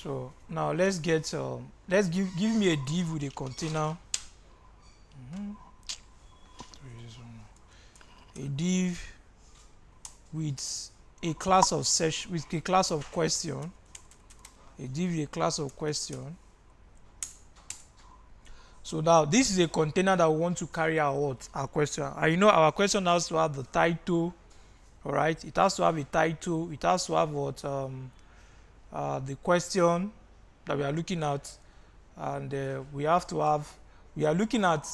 So now let's get let's give me a div with a container. A div with a class of session, with a class of question. A div with a class of question. So now this is a container that we want to carry out what? Our question. And you know our question has to have the title. All right, it has to have a title. It has to have what the question that we are looking at, and we have to have. We are looking at.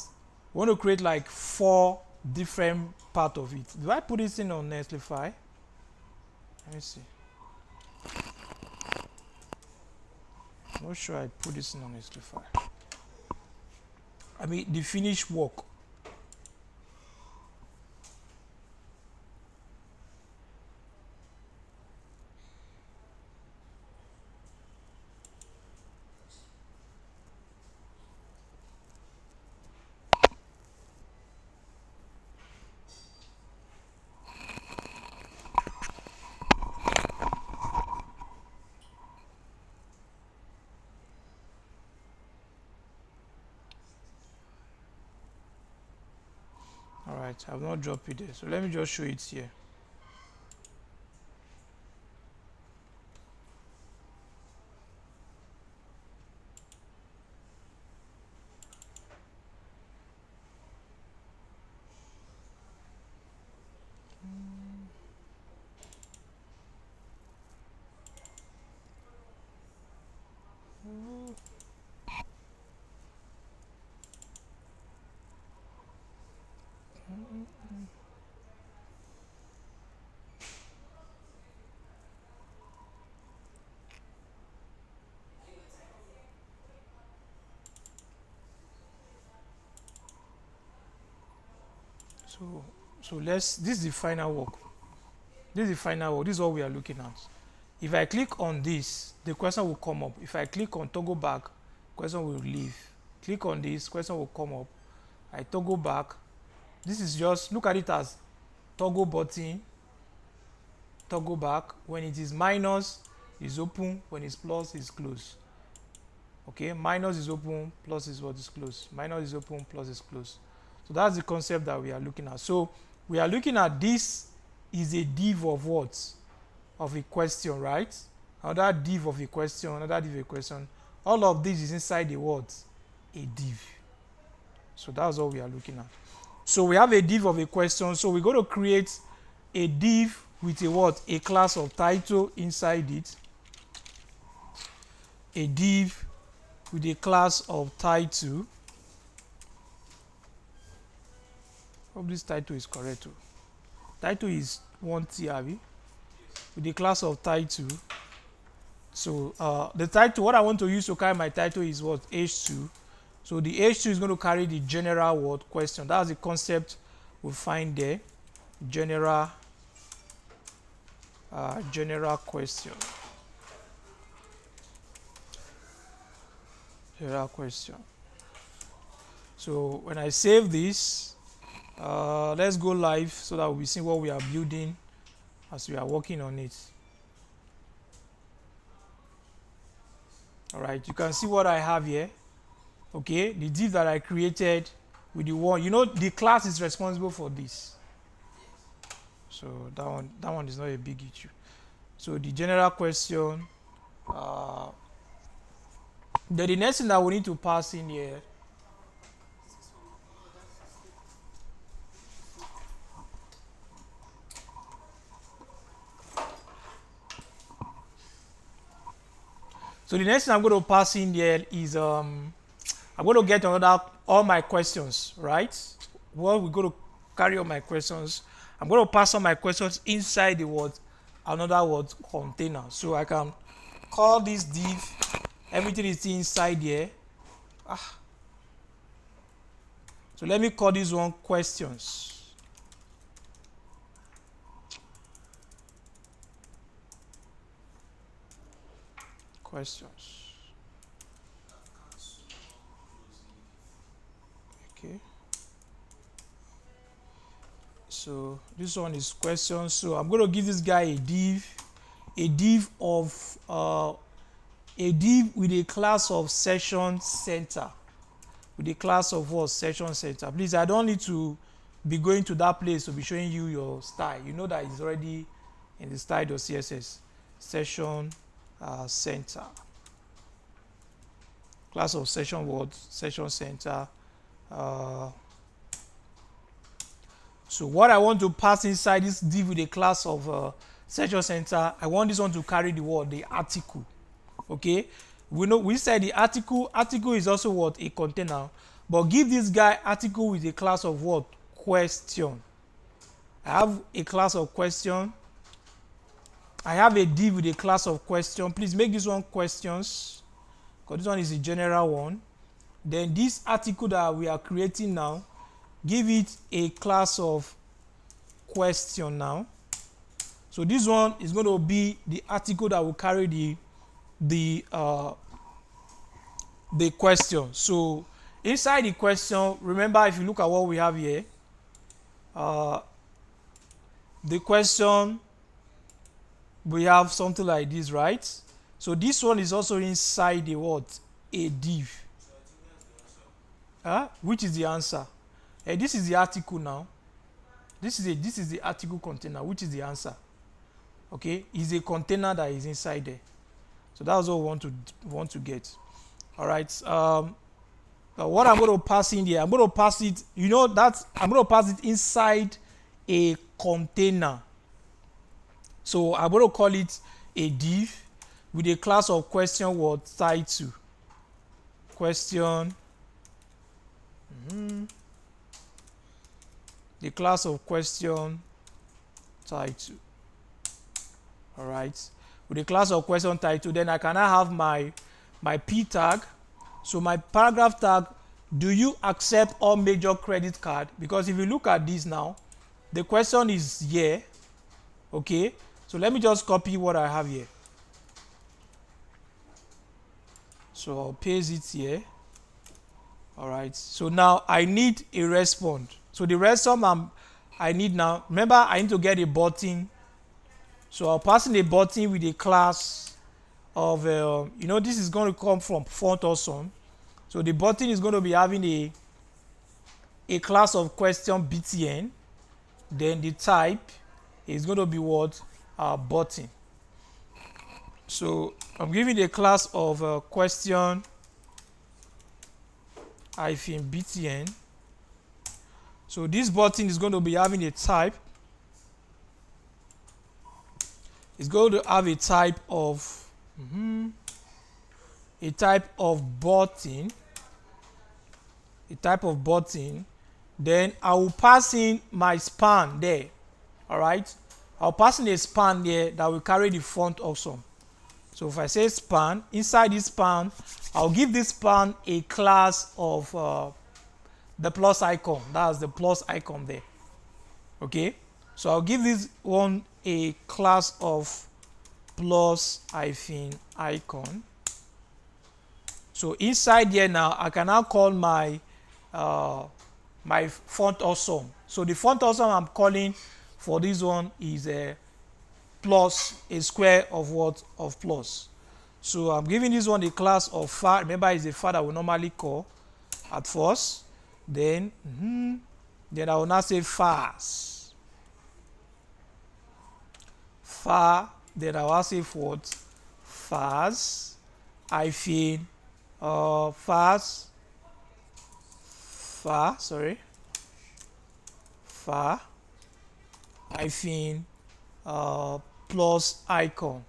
We want to create like 4 different part of it. Do I put this in on Nestlify? Let me see. I'm not sure I put this in on Nestlify. I mean the finished work. All right, I've not dropped it there, so let me just show it here. So let's. This is the final work. This is the final work. This is what we are looking at. If I click on this, the question will come up. If I click on toggle back, question will leave. Click on this, question will come up. I toggle back. This is just, look at it as toggle button, toggle back. When it is minus, is open. When it's plus, is closed. Okay, minus is open, plus is what is closed. Minus is open, plus is closed. So that's the concept that we are looking at. So we are looking at this is a div of what? Of a question, right? Another div of a question, another div of a question. All of this is inside the what? A div. So that's what we are looking at. So we have a div of a question. So we're going to create a div with a what? A class of title inside it. A div with a class of title. Hope this title is correct too. Title is 1TRV with the class of title. So the title, what I want to use to carry my title is what? H2. So the H2 is going to carry the general word question. That's the concept we find there. General question. General question. So when I save this, let's go live so that we see what we are building as we are working on it. All right, you can see what I have here. Okay, the div that I created with the one, you know, the class is responsible for this. So that one is not a big issue. So the general question. Then the next thing that we need to pass in here. So the next thing I'm going to pass in there is I'm going to get all my questions, right? Well, we're going to carry all my questions. I'm going to pass all my questions inside the word, another word container. So I can call this div, everything is inside here. So let me call this one questions. Questions. Okay. So this one is questions. So I'm going to give this guy a div of A div with a class of session center. With a class of what? Session center. Please, I don't need to be going to that place to be showing you your style. You know that it's already in the style.css. Session center. Class of session what? Session center. So what I want to pass inside this div with a class of session center, I want this one to carry the word, the article. Okay, we said the article is also what? A container, but give this guy article with a class of what? Question. I have a class of question. I have a div with a class of question. Please make this one questions, because this one is a general one. Then this article that we are creating now, give it a class of question now. So this one is going to be the article that will carry the question. So inside the question, remember, if you look at what we have here, the question, we have something like this, right? So this one is also inside the what? A div. Which is the answer? This is the article now. This is the article container, which is the answer. Okay, is a container that is inside there. So that's what we want to get. All right. What I'm going to pass in here, I'm going to pass it. You know that I'm going to pass it inside a container. So I'm going to call it a div with a class of question word title. Question. The class of question title. All right. With the class of question title, then I can now have my p tag. So my paragraph tag, do you accept all major credit card? Because if you look at this now, the question is here. Okay. So let me just copy what I have here. So I'll paste it here. All right. So now I need a response. So the response I need now, remember, I need to get a button. So I'll pass in a button with a class of, this is going to come from font awesome. So the button is going to be having a class of question btn. Then the type is going to be what? Button. So I'm giving a class of question hyphen btn. So this button is going to be having a type. It's going to have a type of button. A type of button. Then I will pass in my span there. All right. I'll pass in a span there that will carry the font awesome. So if I say span, inside this span, I'll give this span a class of the plus icon. That's the plus icon there. Okay. So I'll give this one a class of plus hyphen icon. So inside here now, I can now call my my font awesome. So the font awesome I'm calling for this one is a plus, a square of what? Of plus. So I'm giving this one a class of far. Remember, it's a far that we normally call at first. Then I will now say fast. Far. Then I will say what? Fast. Hyphen. Fast. Far. Sorry. Far. Hyphen. Plus icon.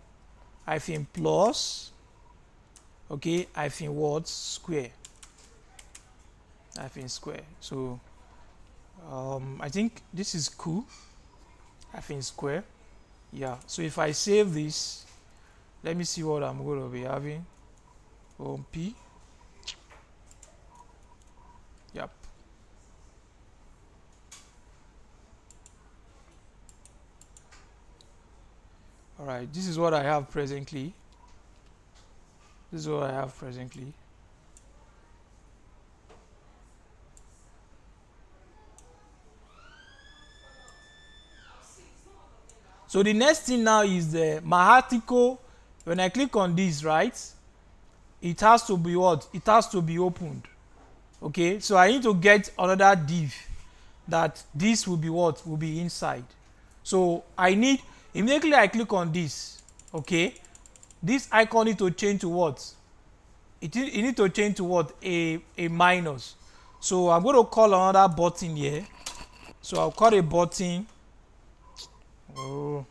Hyphen plus. Okay. Hyphen what? Square. Hyphen square. So I think this is cool. Hyphen square. Yeah. So if I save this, let me see what I'm going to be having. Home P. Yep. All right. This is what I have presently. So the next thing now is my article. When I click on this, right? it has to be what? It has to be opened. Okay, so I need to get another div that this will be what? Will be inside. So I need, immediately I click on this, okay, this icon need to change to what? It need to change to what? A minus. So I'm going to call another button here. So I'll call a button. Oh.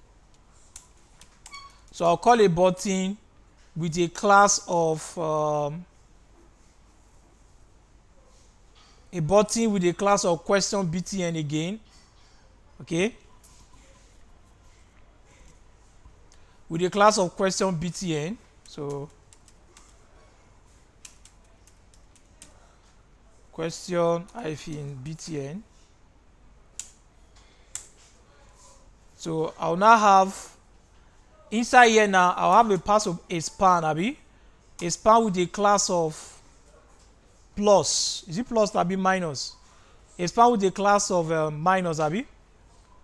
So I'll call a button with a class of question btn again. Okay, with a class of question btn. So question hyphen btn. So I'll now have inside here, now I'll have a pass of a span, abi, a span with a class of plus. Is it plus, abi minus? A span with a class of minus, abi,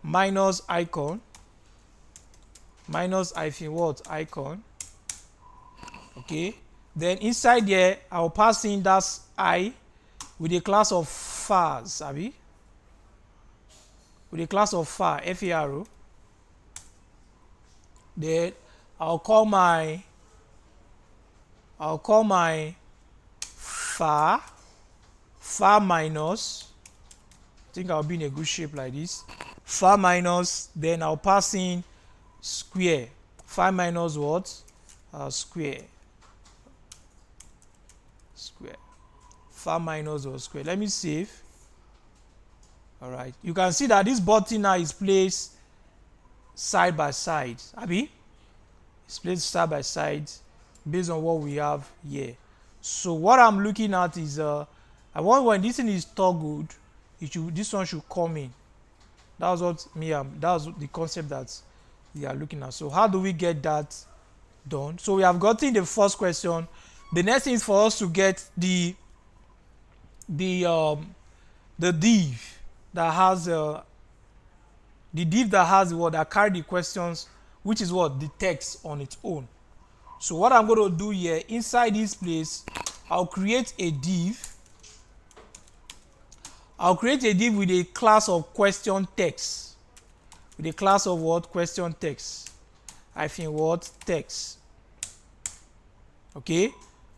minus icon, minus hyphen what? Icon. Okay, then inside there I'll pass in that I with a class of fars, abi, with a class of far, faro. Then I'll call my far minus. I think I'll be in a good shape like this. Far minus, then I'll pass in square. Far minus what? Square. Far minus or square. Let me save. All right. You can see that this button now is placed side by side. Abi? It's placed side by side based on what we have here. So what I'm looking at is I want when this thing is toggled, this one should come in. That's what that's the concept that we are looking at. So how do we get that done? So we have gotten the first question. The next thing is for us to get the div that has what, that carry the questions, which is what? The text on its own. So what I'm going to do here, inside this place, I'll create a div. With a class of question text. With a class of what? Question text. Hyphen what? Text. Okay.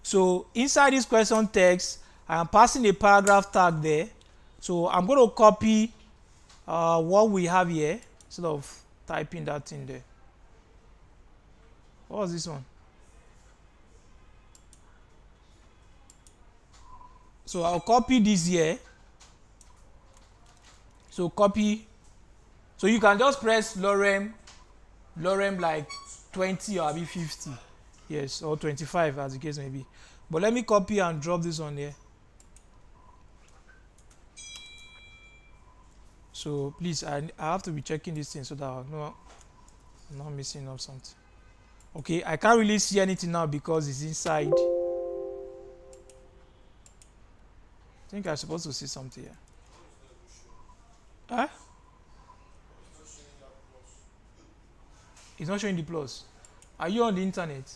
So inside this question text, I am passing a paragraph tag there. So I'm going to copy what we have here instead of typing that in there. What was this one? So I'll copy this here. So copy. So you can just press lorem like 20 or maybe 50. Yes, or 25 as the case may be. But let me copy and drop this on here. So please, I have to be checking this thing so that I'm not missing up something. Okay, I can't really see anything now because it's inside. I think I'm supposed to see something here. Huh? It's not showing the plus. Are you on the internet?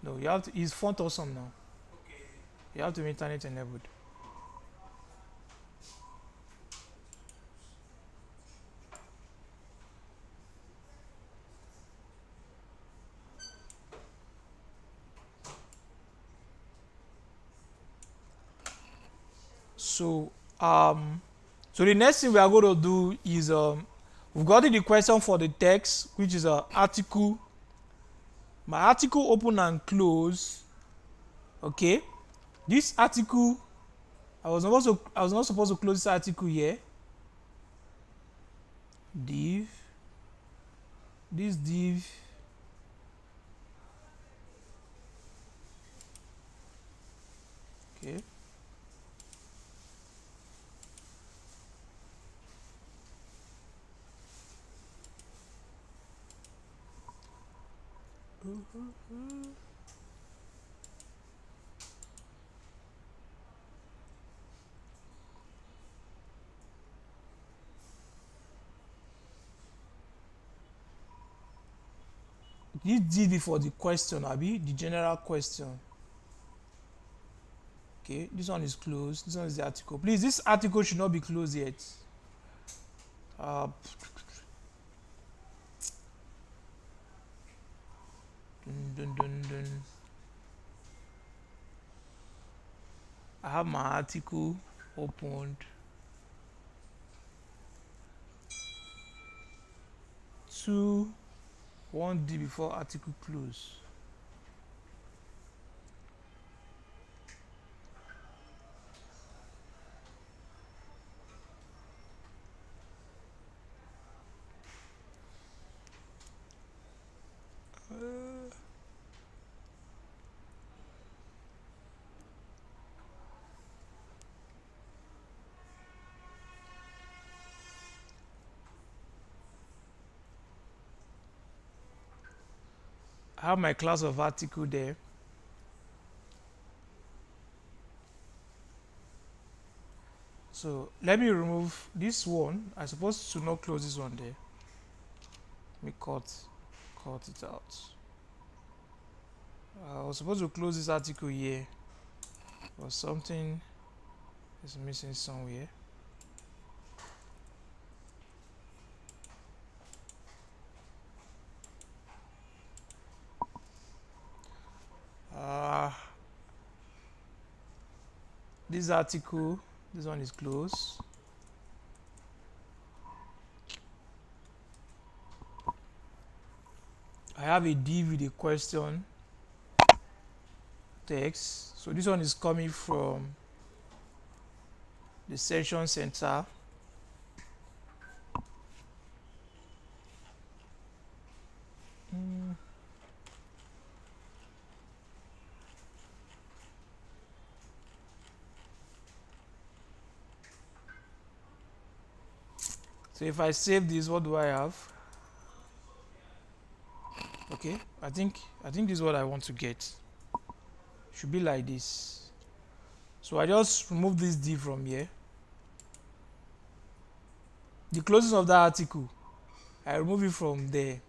No, you have to. It's font awesome now. Okay. You have to be internet enabled. So the next thing we are going to do is we've got the question for the text, which is an article. My article open and close. Okay, this article, I was not supposed to close this article here. Div. This div. Okay. This div for the question, abi, the general question. Okay, this one is closed. This one is the article. Please, this article should not be closed yet. Uh, dun, dun, dun, dun. I have my article opened. 1D before article close. I have my class of article there. So let me remove this one. I'm supposed to not close this one there. Let me cut it out. I was supposed to close this article here, but something is missing somewhere. This article, this one is closed. I have a div with a question text. So this one is coming from the session center. So if I save this, what do I have? Okay, I think this is what I want to get. Should be like this. So I just remove this div from here. The closing of that article, I remove it from there.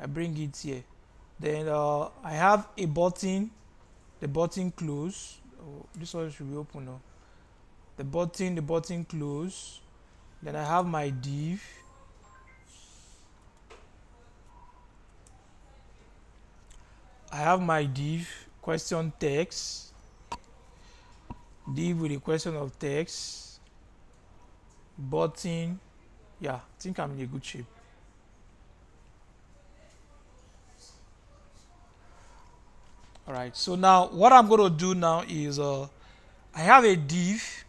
I bring it here. Then I have a button. The button close. Oh, this one should be open now. The button close. Then I have my div. I have my div question text. Div with a question of text. Button. Yeah, I think I'm in a good shape. All right. So now what I'm going to do now is I have a div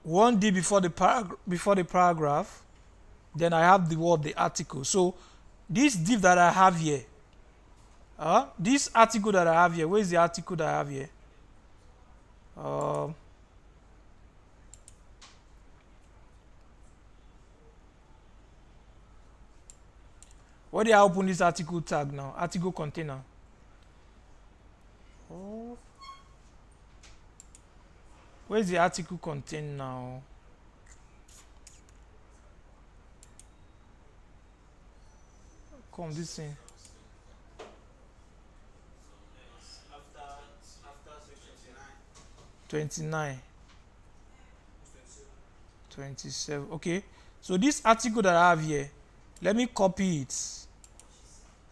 1D before the paragraph. Then I have the word, the article. So this div that I have here, this article that I have here, where is the article that I have here? Where did I open this article tag now? Article container. Oh. Where is the article contained now? Come this thing. After 29. 27. Okay. So this article that I have here, let me copy it.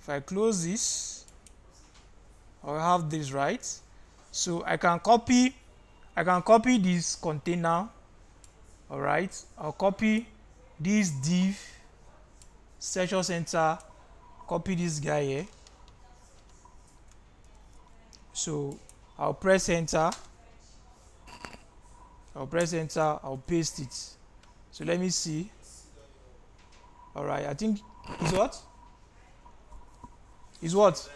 If I close this, I'll have this, right? So I can copy this container. All right. I'll copy this div session center. Copy this guy here. So I'll press enter. I'll paste it. So let me see. All right, I think is what? Is what?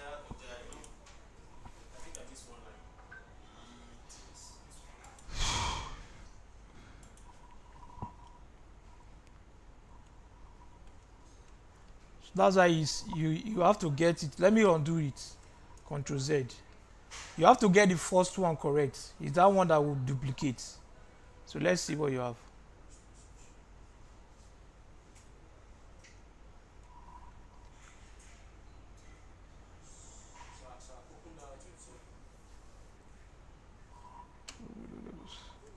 That's why you have to get it. Let me undo it. Ctrl Z. You have to get the first one correct. Is that one that will duplicate? So let's see what you have.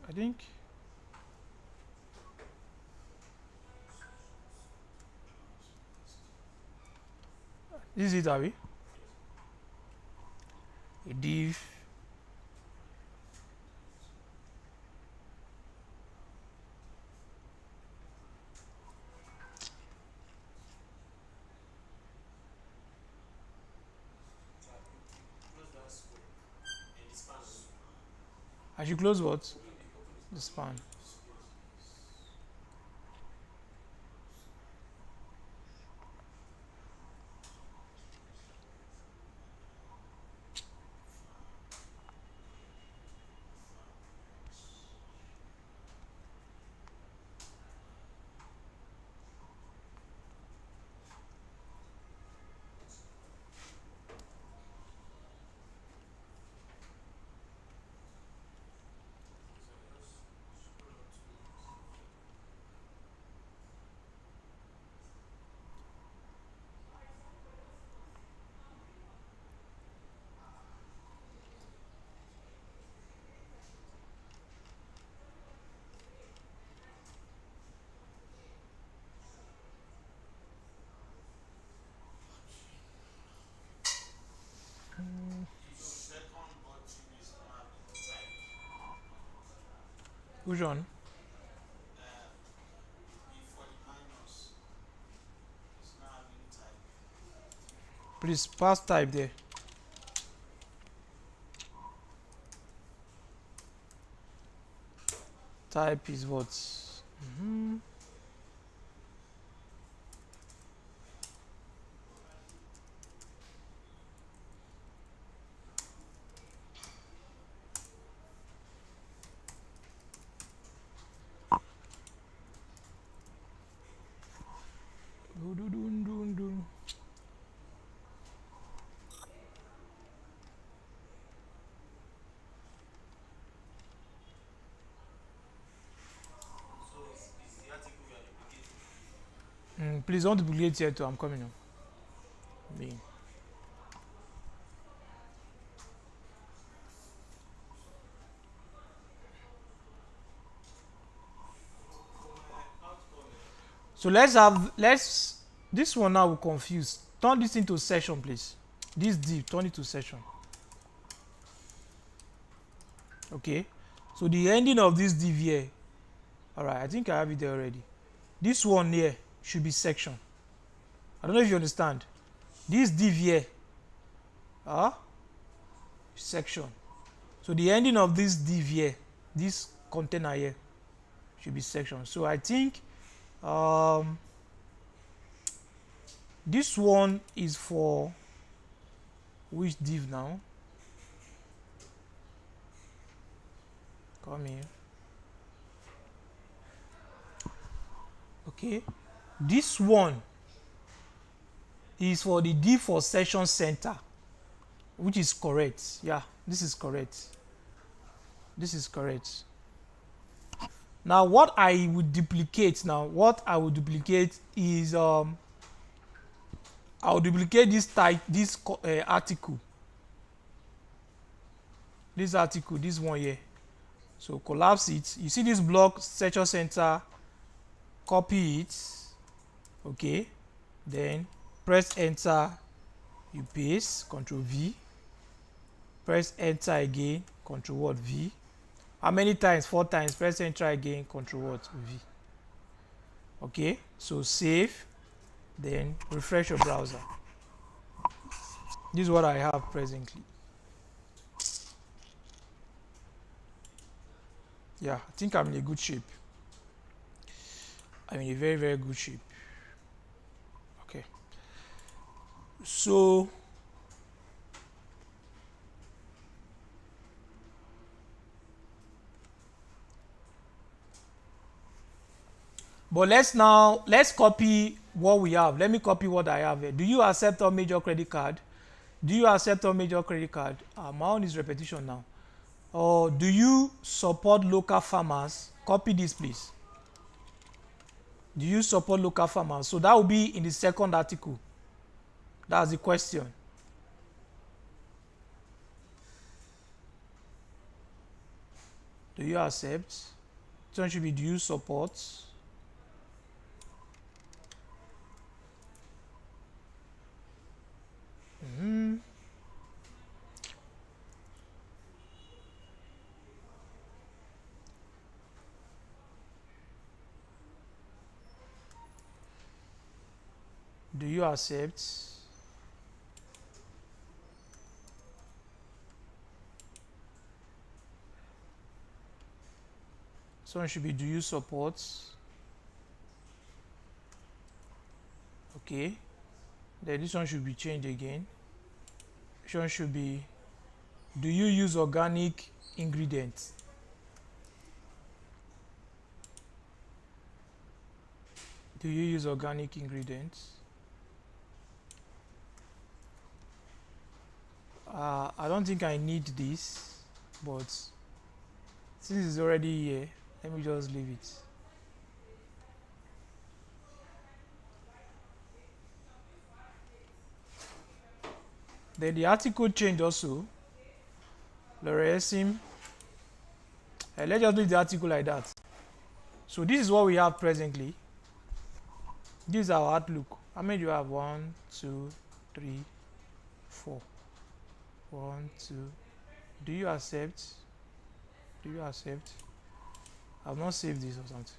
I think this is it, Abby. A div. I should close what? The span. Which one? Please pass type there. Type is what? Please don't duplicate here too. I'm coming on. Me. So let's this one now will confuse. Turn this into session, please. This div, turn it to session. Okay. So the ending of this div here. Alright, I think I have it there already. This one here should be section. I don't know if you understand. This div here, section. So the ending of this div here, this container here, should be section. So I think this one is for which div now? Come here. Okay, this one is for the div for session center, which is correct. Yeah, this is correct. This is correct. Now what I would duplicate is I'll duplicate this type, this article, this one here. So collapse it. You see this block session center, copy it, okay, then press enter, you paste, Ctrl V, press enter again, Ctrl what V. How many times? 4 times. Press enter again, Ctrl what V. Okay, so save, then refresh your browser. This is what I have presently. Yeah, I think I'm in a good shape. I'm in a very, very good shape. Okay. So but let's copy what we have. Let me copy what I have here. Do you accept a major credit card? Do you accept a major credit card? My own is repetition now. Or do you support local farmers? Copy this, please. Do you support local farmers? So that will be in the second article. That's the question. Do you accept? This one should be do you support? Do you accept? This one should be do you support? Okay. Then this one should be changed again. This one should be do you use organic ingredients? Do you use organic ingredients? I don't think I need this, but since it's already here, let me just leave it. Then the article change also. Loresim. Let's just leave the article like that. So this is what we have presently. This is our outlook. How many do you have? 1, 2, 3, 4. 1, 2. Do you accept? Do you accept? I've not saved this or something.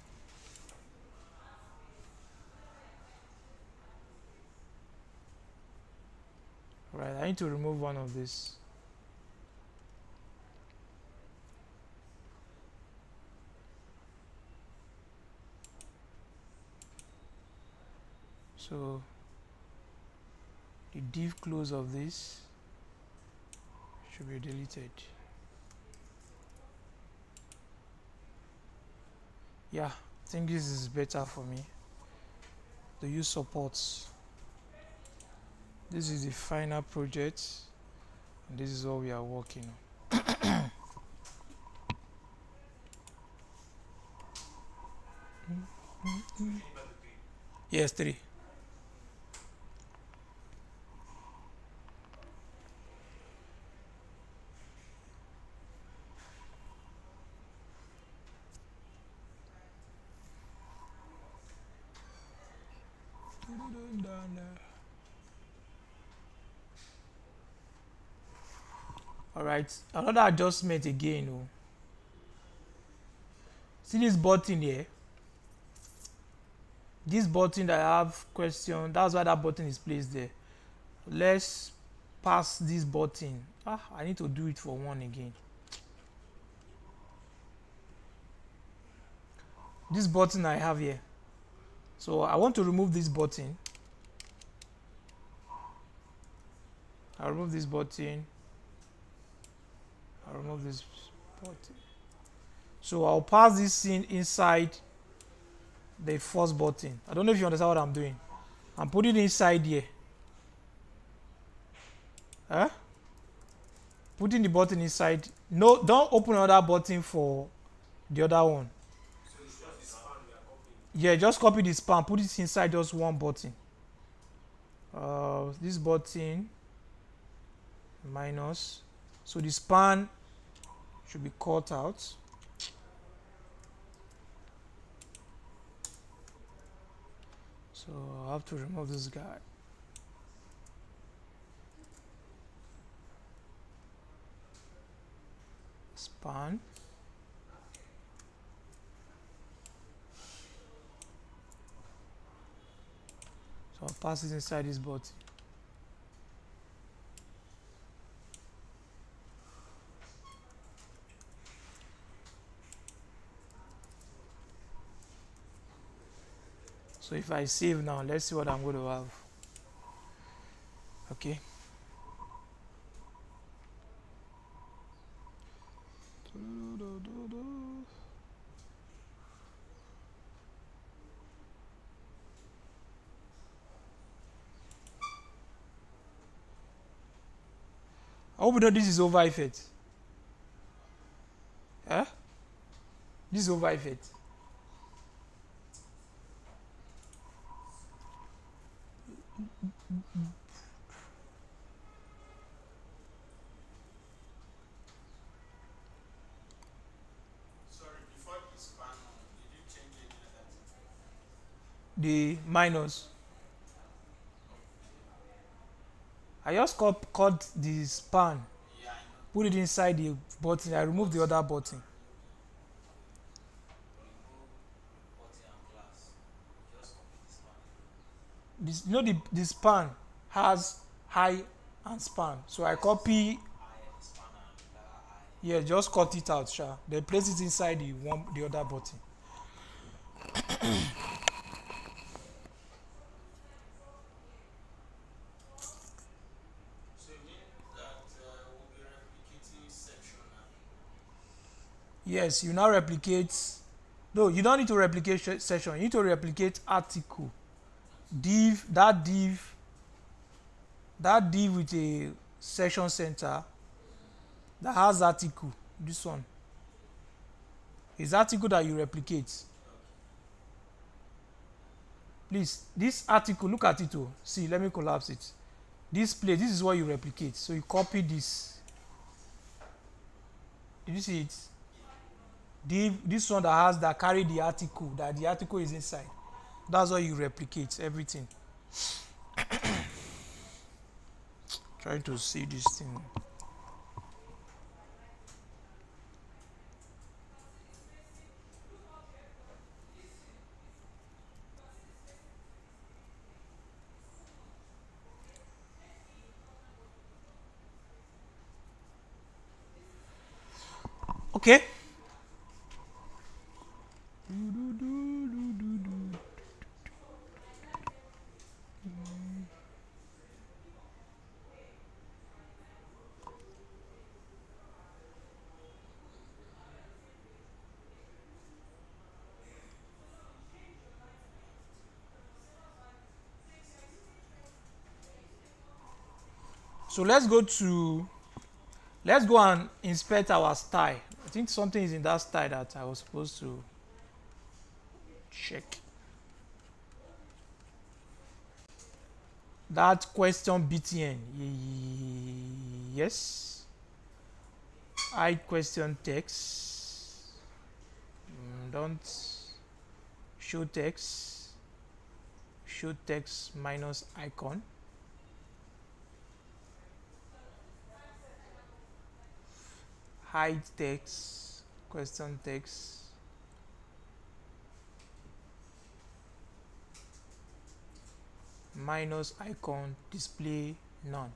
Right, I need to remove one of this. So the div close of this should be deleted. Yeah, I think this is better for me. The use supports. This is the final project, and this is what we are working on. Yes, 3. All right, another adjustment again. Oh. See this button here? This button that I have question, that's why that button is placed there. Let's pass this button. I need to do it for one again. This button I have here. So I want to remove this button. I'll remove this button. I'll remove this button. So I'll pass this in inside the first button. I don't know if you understand what I'm doing. I'm putting it inside here. Huh? Putting the button inside. No, don't open another button for the other one. Yeah, just copy the span. Put it inside just one button. This button minus. So the span should be cut out. So I have to remove this guy. Span. So I'll pass it inside this button. So if I save now, let's see what I'm going to have. Okay. I hope you know this is over effect. Huh? This is over effect. the minus. I just cut the span, put it inside the button. I remove the other button. This, you know, the span has high and span, so I copy. Yeah, just cut it out, sure. Then place it inside the other button. Yes, you now replicate. No, you don't need to replicate session. You need to replicate article. That div with a session center that has article. This one is article that you replicate. Please, this article, look at it. Oh, see, let me collapse it. This place, this is what you replicate. So you copy this. Did you see it? This one that carry the article, that the article is inside. That's what you replicate everything. Trying to see this thing. Okay. So let's go and inspect our style. I think something is in that style that I was supposed to check. That question BTN. Yes. Hide question text. Don't show text. Show text minus icon. Hide text, question text. Minus icon, display none.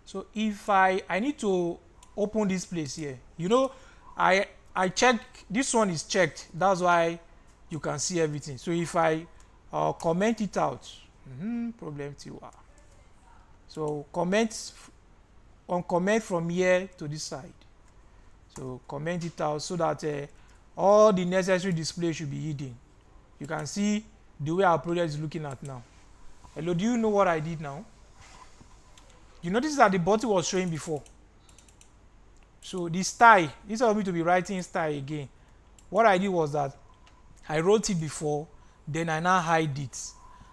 So if I need to open this place here, you know, I check, this one is checked. That's why you can see everything. So if I comment it out, problem TUR. So comment from here to this side. So comment it out so that all the necessary display should be hidden. You can see the way our project is looking at now. Hello, do you know what I did now? You notice that the button was showing before. So the style, instead of me to be writing style again, what I did was that I wrote it before, then I now hide it.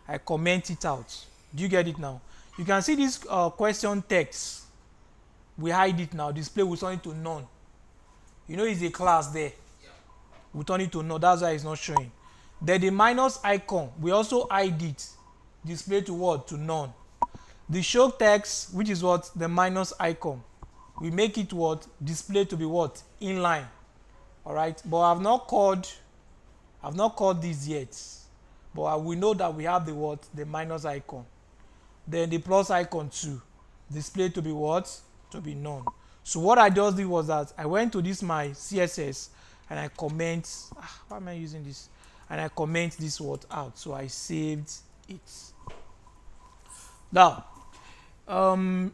I comment it out. Do you get it now? You can see this question text. We hide it now. Display will turn it to none. You know it's a class there. We turn it to none. That's why it's not showing. Then the minus icon, we also hide it. Display to what? To none. The show text, which is what? The minus icon. We make it what? Display to be what? Inline. Alright. But I've not called this yet. But we know that we have the what? The minus icon. Then the plus icon too. Display to be what? To be none. So what I just did was that I went to this my CSS and I comment. Why am I using this? And I comment this word out. So I saved it. Now,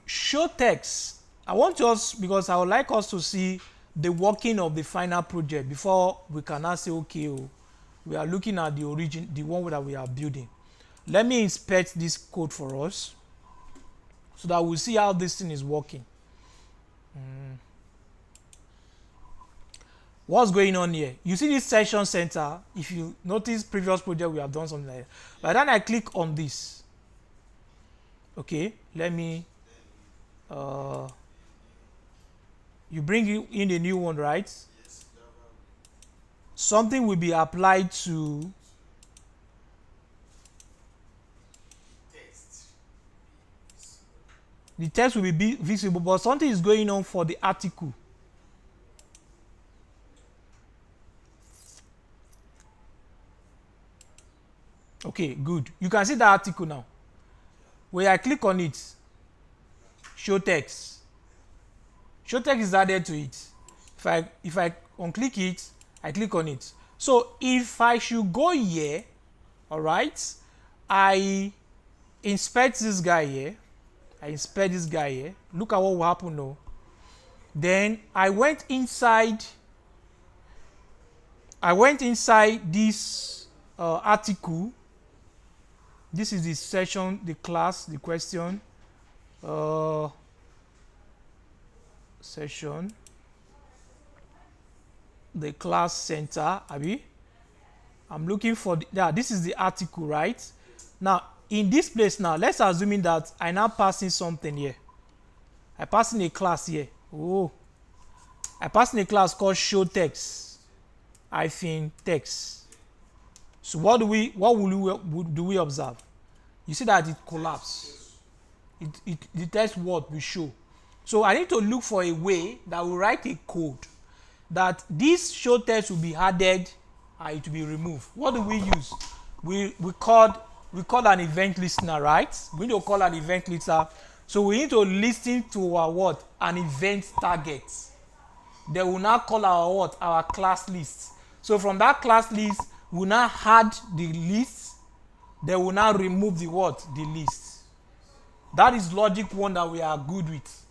show text. I want us, because I would like us to see the working of the final project before we can now say, okay, we are looking at the origin, the one that we are building. Let me inspect this code for us so that we'll see how this thing is working. What's going on here? You see this session center. If you notice previous project, we have done something like that. But then I click on this. Okay, let me you bring in a new one, right? Yes. Something will be applied to The text will be visible, but something is going on for the article. Okay, good. You can see the article now. When I click on it, show text. Show text is added to it. If I unclick it, I click on it. So if I should go here, all right, I inspect this guy here. I inspect this guy here. Look at what will happen now. Then I went inside. This article. This is the session, the class, the question. Session. The class center. Abi. I'm looking for this is the article, right? Now in this place now, let's assume that I now pass in something here. I pass in a class here. Oh, I pass in a class called show text. Text. So what do we observe? You see that it collapsed. The text word will show. So I need to look for a way that will write a code that this show text will be added and it will be removed. What do we use? We call an event listener, right? We need to call an event listener. So we need to listen to our what? An event target. They will now call our what? Our class list. So from that class list, we will now add the list. They will now remove the what? The list. That is logic one that we are good with.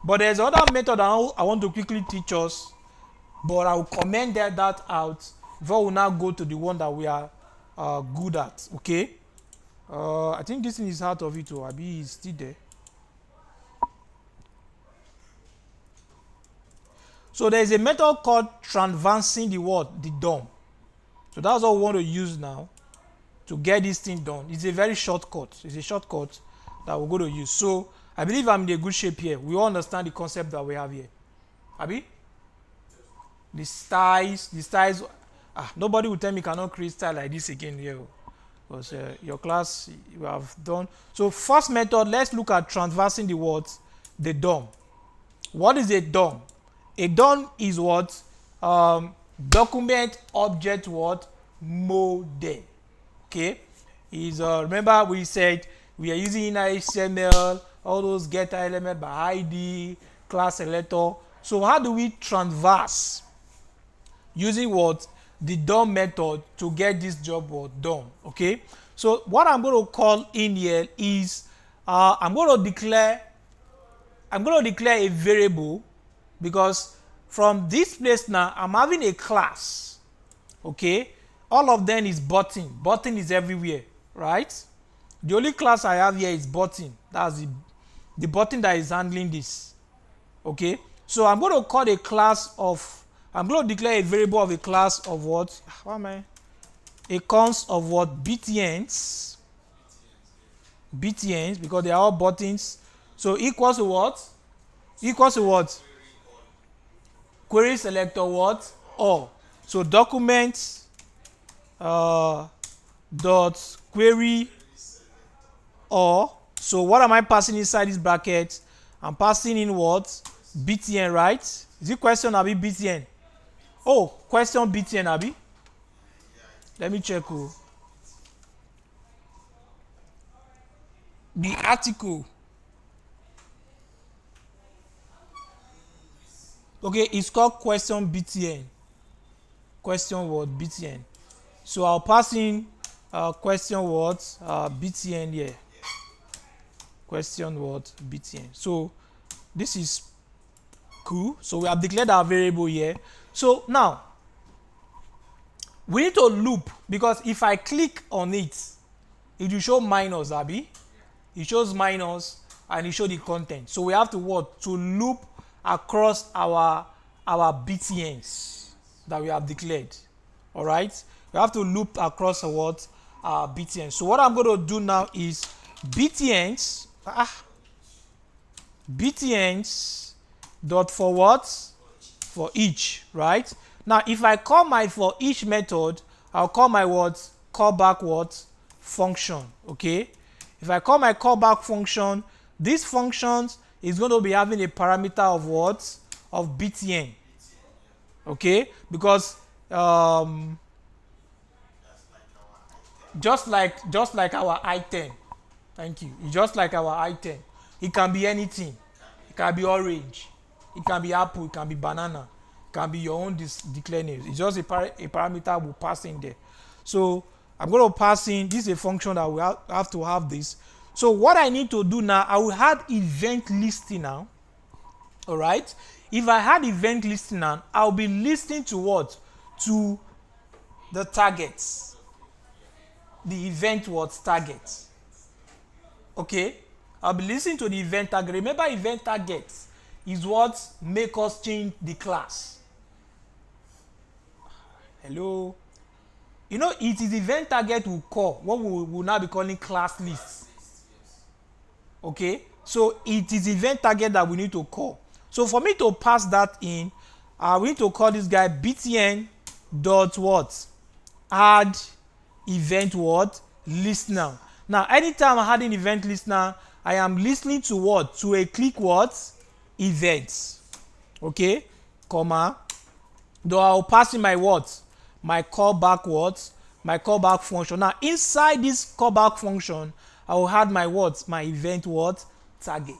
But there's another method I want to quickly teach us, but I will comment that out before we now go to the one that we are good at. Okay? I think this thing is out of it, or Abi is still there. So there is a method called transversing the word, the DOM. So that's what we want to use now to get this thing done. It's a very shortcut. It's a shortcut that we're going to use. So I believe I'm in a good shape here. We all understand the concept that we have here. Abi? The styles. Nobody will tell me cannot create style like this again here. Because your class you have done. So first method, let's look at transversing the words, the DOM. What is a DOM? A DOM is what? Document object what? Model. Okay? Is remember we said we are using inner HTML, all those getter element by ID, class selector. So how do we transverse? Using what? The DOM method to get this job done. Okay? So what I'm going to call in here is I'm going to declare a variable, because from this place now I'm having a class. Okay? All of them is button. Button is everywhere, right? The only class I have here is button. That's the button that is handling this. Okay? So I'm going to call a class of, I'm going to declare a variable of a class of what? A const of what? BTNs. BTNs, because they are all buttons. So equals to what? Equals to what? Query selector what? All. So document dot query all. So what am I passing inside this bracket? I'm passing in what? BTN, right? Is it question Abi BTN? Oh, question BTN Abi. Let me check. The article. Okay, it's called question BTN. Question word BTN. So I'll pass in question word BTN here. Question word BTN. So this is cool. So we have declared our variable here. So now we need to loop, because if I click on it, it will show minus, Abi. It shows minus and it shows the content. So we have to what? To loop across our BTNs that we have declared. All right? We have to loop across what? Our BTNs. So what I'm going to do now is BTNs dot for what? For each, right? Now if I call my for each method, I'll call my what? Callback what? Function. Okay? If I call my callback function, This function is going to be having a parameter of what? Of btn. Okay, because just like our item. Thank you. It's just like our item. It can be anything. It can be orange. It can be apple. It can be banana. It can be your own declare names. It's just a parameter we'll pass in there. So I'm going to pass in. This is a function that we have to have this. So what I need to do now, I will add event listing now. All right. If I had event listing now, I'll be listening to what? To the targets. The event was target. Okay. I'll be listening to the event target. Remember, event targets is what make us change the class. Hello. You know, it is event target we call what we will now be calling class lists. Okay. So it is event target that we need to call. So for me to pass that in, we need to call this guy btn dot what? Add event what? Listener. Now, anytime I'm adding event listener, I am listening to what? To a click what? Events. Okay, comma. Though I'll pass in my what? My callback what? My callback function. Now, inside this callback function, I will add my what? My event what? Target.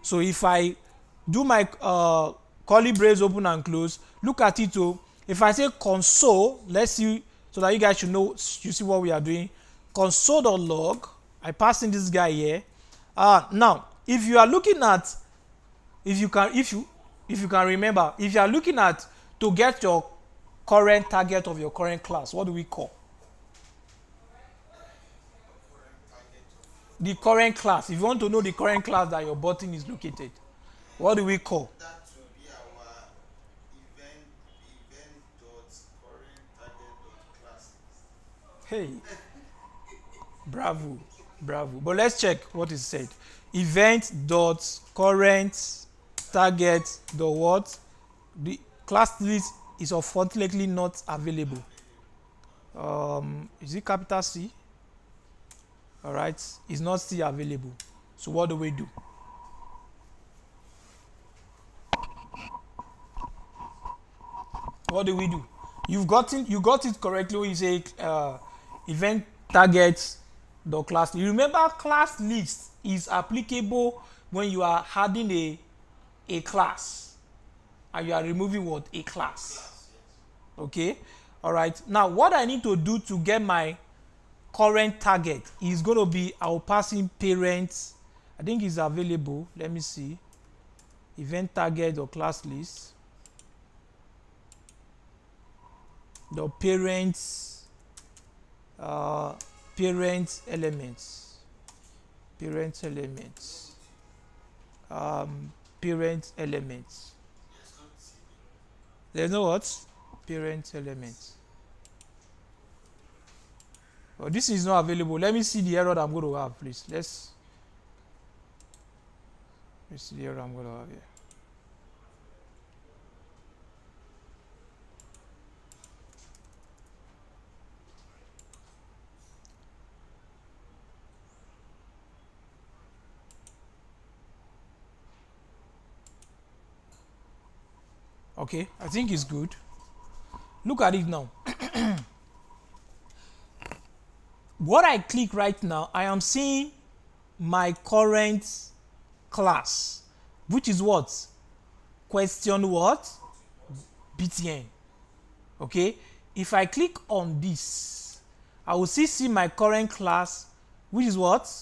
So if I do my curly brace open and close, look at it. Oh, if I say console, let's see, so that you guys should know, you see what we are doing. Console.log, I pass in this guy here. Now, if you are looking at, if you can remember, if you are looking at to get your current target of your current class, what do we call? The current class. If you want to know the current class that your button is located, what do we call? That will be our event dot current target dot class. Hey, bravo. But let's check what is said. Event dot current target dot what? The class list is unfortunately not available. Is it capital C? All right, it's not still available. So what do we do? What do we do? You got it correctly when you say event targets the class. You remember, class list is applicable when you are adding a class and you are removing what? A class. Okay. All right. Now, what I need to do to get my current target is going to be, I'll pass in parent. I think it's available. Let me see. Event target or class list. The parents parent elements there's no what? Parent elements. Oh, this is not available. Let me see the error that I'm going to have, please. Let's see the error I'm going to have here. Okay, I think it's good. Look at it now. What I click right now, I am seeing my current class, which is what? Question what? btn. Okay, if I click on this, I will see my current class, which is what?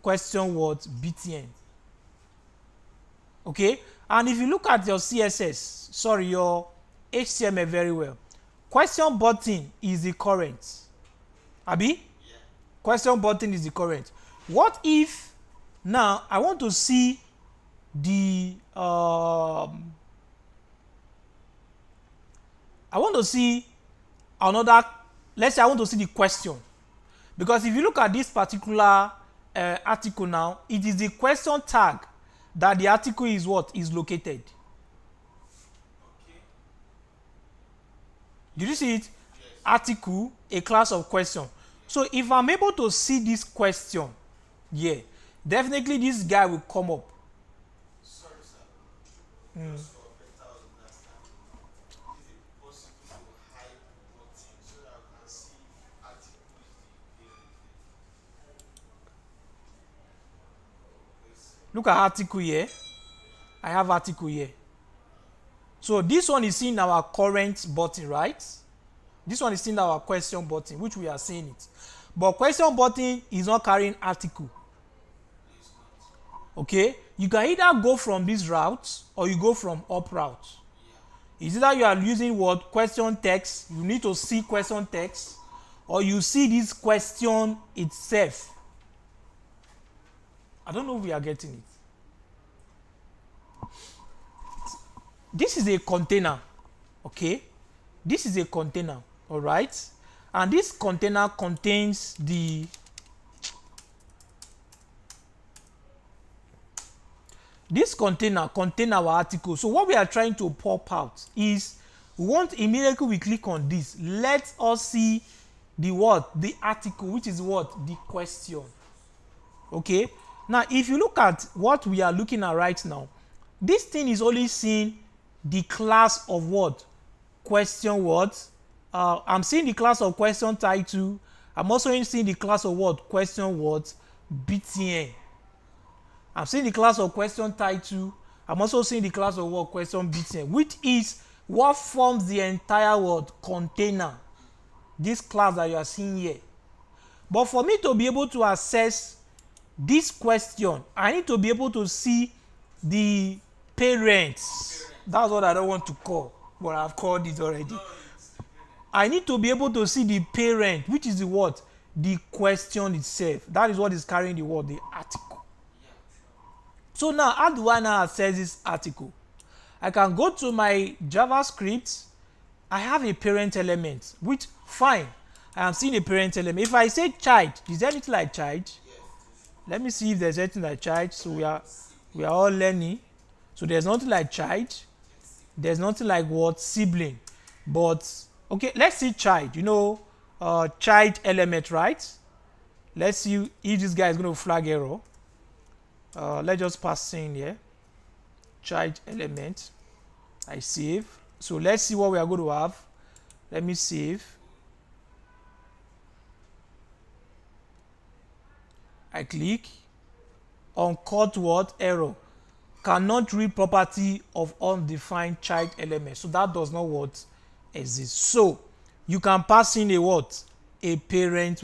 Question what? btn. Okay, and if you look at your CSS, sorry, your HTML very well, question button is the current. Abi? Yeah. Question button is the current. What if now I want to see the I want to see another, let's say I want to see the question, because if you look at this particular article now, it is the question tag that the article is what is located. Okay. Did you see it? Yes. Article, a class of question. So if I'm able to see this question, yeah, definitely this guy will come up. Sorry, sir. Just for better understanding, is it possible to hide button so that I can see if article is the parent there? Yes. Look at article here. I have article here. So this one is in our current button, right? This one is in our question button, which we are seeing it. But question button is not carrying article. Okay? You can either go from this route or you go from up route. Is either you are using what question text, you need to see question text, or you see this question itself. I don't know if we are getting it. This is a container, okay? This is a container, all right? And this container contains this container contains our article. So what we are trying to pop out is we want immediately we click on this, let us see the what? The article, which is what? The question. Okay? Now, if you look at what we are looking at right now, this thing is only seeing the class of what? Question what? I'm seeing the class of question title. I'm also seeing the class of what? Question what? BTN. I'm seeing the class of question title. I'm also seeing the class of what? Question BTN, which is what forms the entire word container. This class that you are seeing here. But for me to be able to access this question, I need to be able to see the parents. That's what I don't want to call, but I've called it already. I need to be able to see the parent, which is the what? The question itself. That is what is carrying the word, the article. So now, how do I now access this article? I can go to my JavaScript. I have a parent element, which, fine, I am seeing a parent element. If I say child, is there anything like child? Let me see if there's anything like child. So we are all learning. So there's nothing like child. There's nothing like what? Sibling. But, okay, let's see child. You know, child element, right? Let's see if this guy is going to flag error. Let's just pass in here. Child element. I save. So let's see what we are going to have. Let me save. I click. Uncaught what? Error. Cannot read property of undefined child element. So that does not what? Exist. So you can pass in a what? A parent